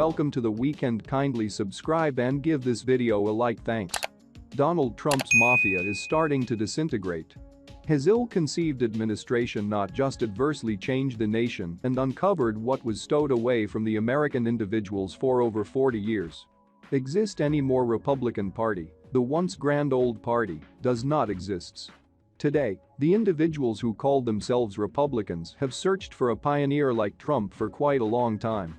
welcome to the weekend. Kindly subscribe and give this video a like. Thanks. Donald Trump's mafia is starting to disintegrate. His ill-conceived administration not just adversely changed the nation and uncovered what was stowed away from the American individuals for over 40 years. Exist any more Republican Party, the once grand old party, does not exist. Today, the individuals who called themselves Republicans have searched for a pioneer like Trump for quite a long time.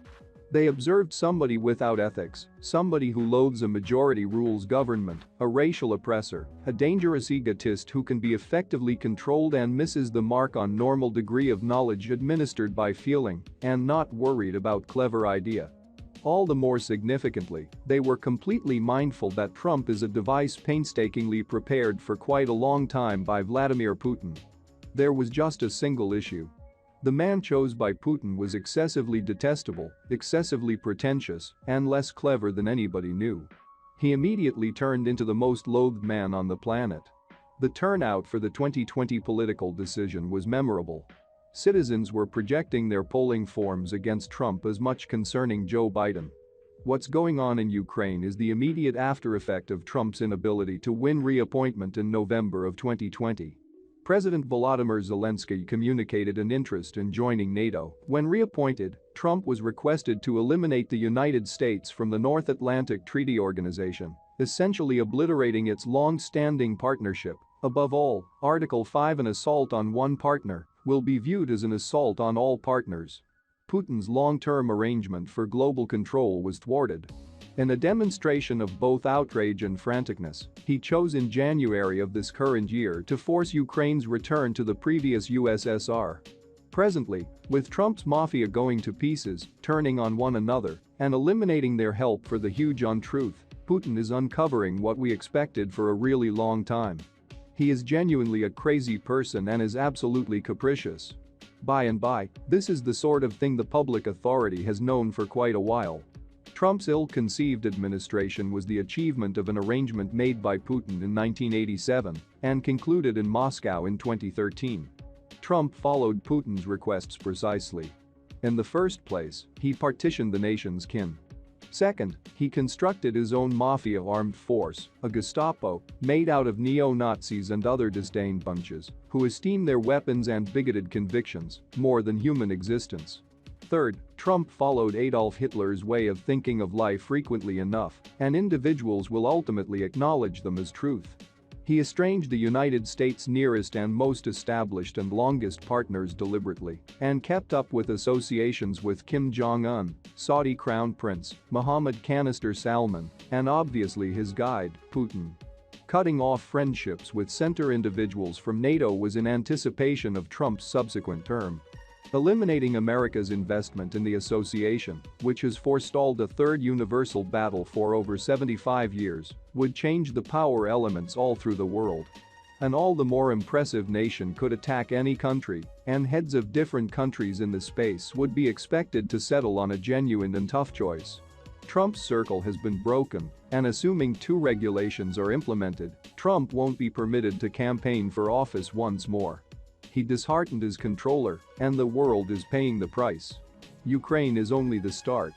They observed somebody without ethics, somebody who loathes a majority rules government, a racial oppressor, a dangerous egotist who can be effectively controlled and misses the mark on normal degree of knowledge administered by feeling and not worried about clever idea. All the more significantly, they were completely mindful that Trump is a device painstakingly prepared for quite a long time by Vladimir Putin. There was just a single issue. The man chosen by Putin was excessively detestable, excessively pretentious, and less clever than anybody knew. He immediately turned into the most loathed man on the planet. The turnout for the 2020 political decision was memorable. Citizens were projecting their polling forms against Trump as much concerning Joe Biden. What's going on in Ukraine is the immediate aftereffect of Trump's inability to win reappointment in November of 2020. President Volodymyr Zelensky communicated an interest in joining NATO. When reappointed, Trump was requested to eliminate the United States from the North Atlantic Treaty Organization, essentially obliterating its long-standing partnership. Above all, Article 5, an assault on one partner, will be viewed as an assault on all partners. Putin's long-term arrangement for global control was thwarted. In a demonstration of both outrage and franticness, he chose in January of this current year to force Ukraine's return to the previous USSR. Presently, with Trump's mafia going to pieces, turning on one another, and eliminating their help for the huge untruth, Putin is uncovering what we expected for a really long time. He is genuinely a crazy person and is absolutely capricious. By and by, this is the sort of thing the public authority has known for quite a while. Trump's ill-conceived administration was the achievement of an arrangement made by Putin in 1987 and concluded in Moscow in 2013. Trump followed Putin's requests precisely. In the first place, he partitioned the nation's kin. Second, he constructed his own mafia armed force, a Gestapo, made out of neo-Nazis and other disdained bunches who esteem their weapons and bigoted convictions more than human existence. Third, Trump followed Adolf Hitler's way of thinking of life frequently enough, and individuals will ultimately acknowledge them as truth. He estranged the United States' nearest and most established and longest partners deliberately and kept up with associations with Kim Jong-un, Saudi Crown Prince, Mohammed Canister Salman, and obviously his guide, Putin. Cutting off friendships with center individuals from NATO was in anticipation of Trump's subsequent term. Eliminating America's investment in the association, which has forestalled a third universal battle for over 75 years, would change the power elements all through the world. An all the more impressive nation could attack any country, and heads of different countries in the space would be expected to settle on a genuine and tough choice. Trump's circle has been broken, and assuming two regulations are implemented, Trump won't be permitted to campaign for office once more. He disheartened his controller, and the world is paying the price. Ukraine is only the start.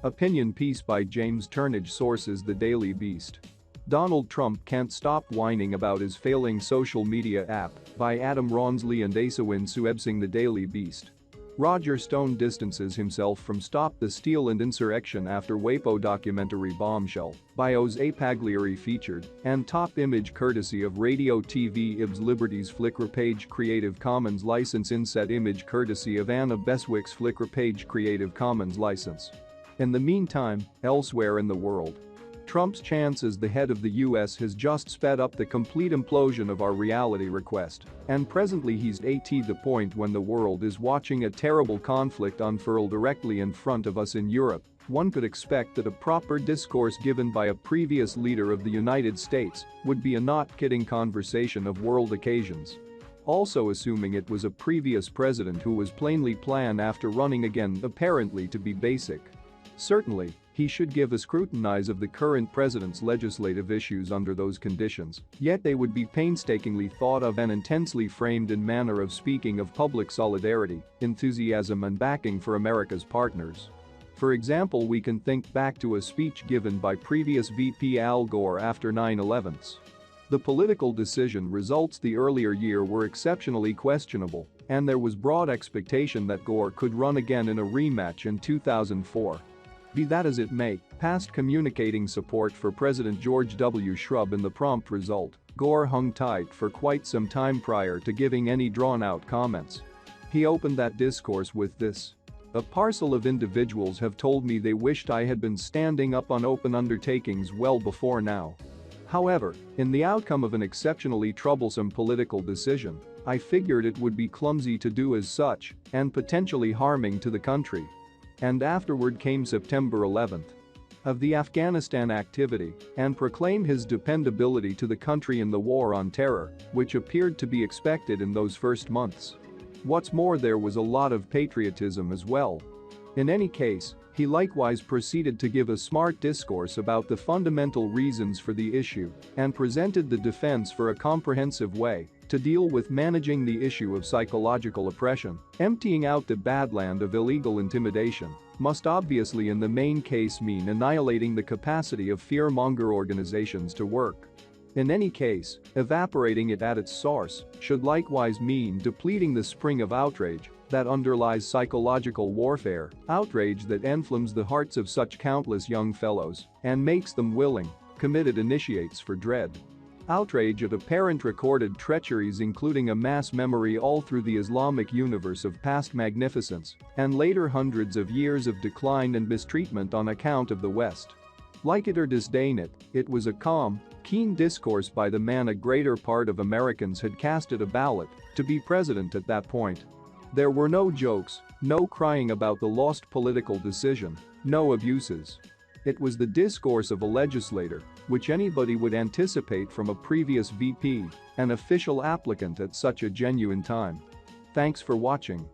Opinion piece by James Turnage. Sources: The Daily Beast. Donald Trump can't stop whining about his failing social media app by Adam Ronsley and Asawin Suebsing. The Daily Beast. Roger Stone distances himself from Stop the Steal and Insurrection after WAPO documentary Bombshell by Jose Pagliari featured, and top image courtesy of Radio TV Ibs Liberties Flickr page Creative Commons license. Inset image courtesy of Anna Beswick's Flickr page Creative Commons license. In the meantime, elsewhere in the world, Trump's chance as the head of the US has just sped up the complete implosion of our reality request, and presently he's at the point when the world is watching a terrible conflict unfurl directly in front of us in Europe. One could expect that a proper discourse given by a previous leader of the United States would be a not-kidding conversation of world occasions. Also assuming it was a previous president who was plainly planned after running again apparently to be basic. Certainly, he should give a scrutinize of the current president's legislative issues under those conditions, yet they would be painstakingly thought of and intensely framed in manner of speaking of public solidarity, enthusiasm and backing for America's partners. For example, we can think back to a speech given by previous VP Al Gore after 9/11. The political decision results the earlier year were exceptionally questionable, and there was broad expectation that Gore could run again in a rematch in 2004. Be that as it may, past communicating support for President George W. Bush in the prompt result, Gore hung tight for quite some time prior to giving any drawn-out comments. He opened that discourse with this: "A parcel of individuals have told me they wished I had been standing up on open undertakings well before now. However, in the outcome of an exceptionally troublesome political decision, I figured it would be clumsy to do as such and potentially harming to the country." And afterward came September 11th. Of the Afghanistan activity and proclaim his dependability to the country in the war on terror, which appeared to be expected in those first months. What's more, there was a lot of patriotism as well. In any case, he likewise proceeded to give a smart discourse about the fundamental reasons for the issue and presented the defense for a comprehensive way to deal with managing the issue of psychological oppression. Emptying out the badland of illegal intimidation must obviously in the main case mean annihilating the capacity of fear-monger organizations to work. In any case, evaporating it at its source should likewise mean depleting the spring of outrage that underlies psychological warfare, outrage that enflames the hearts of such countless young fellows and makes them willing, committed initiates for dread. Outrage at apparent recorded treacheries, including a mass memory all through the Islamic universe of past magnificence and later hundreds of years of decline and mistreatment on account of the West. Like it or disdain it, it was a calm, keen discourse by the man a greater part of Americans had casted a ballot to be president at that point. There were no jokes, no crying about the lost political decision, no abuses. It was the discourse of a legislator, which anybody would anticipate from a previous VP, an official applicant at such a genuine time. Thanks for watching.